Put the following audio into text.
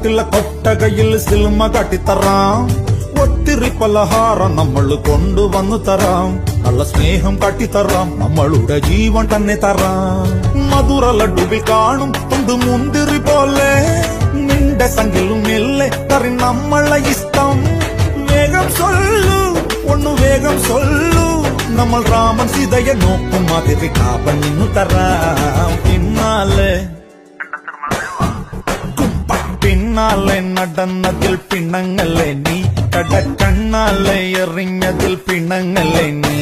നാട്ടിലെ കൊട്ടകയിൽ സിനിമ കാട്ടിത്തറാം. ഒത്തിരി പലഹാരം നമ്മൾ കൊണ്ടുവന്നു തരാം. നല്ല സ്നേഹം കാട്ടിത്തറാം. നമ്മളുടെ ജീവൻ തന്നെ തരാം. മധുര ലഡുവിൽ കാണും തൊണ്ട് മുന്തിരി പോലെ നിന്റെ സംഖ്യലും ഇല്ലേ കറി നമ്മളെ ഇഷ്ടം. വേഗം സൊല്ലു ഒന്നു വേഗം സൊല്ലു. നമ്മൾ രാമൻ സീതയെ നോക്കും മാതിരി കാപ്പണിന്നു തരാം. പിന്നാലെ നടന്നതിൽ പിണങ്ങല്ലേ നീ. കടക്കണ്ണാലെ എറിഞ്ഞതിൽ പിണങ്ങല്ലേ നീ.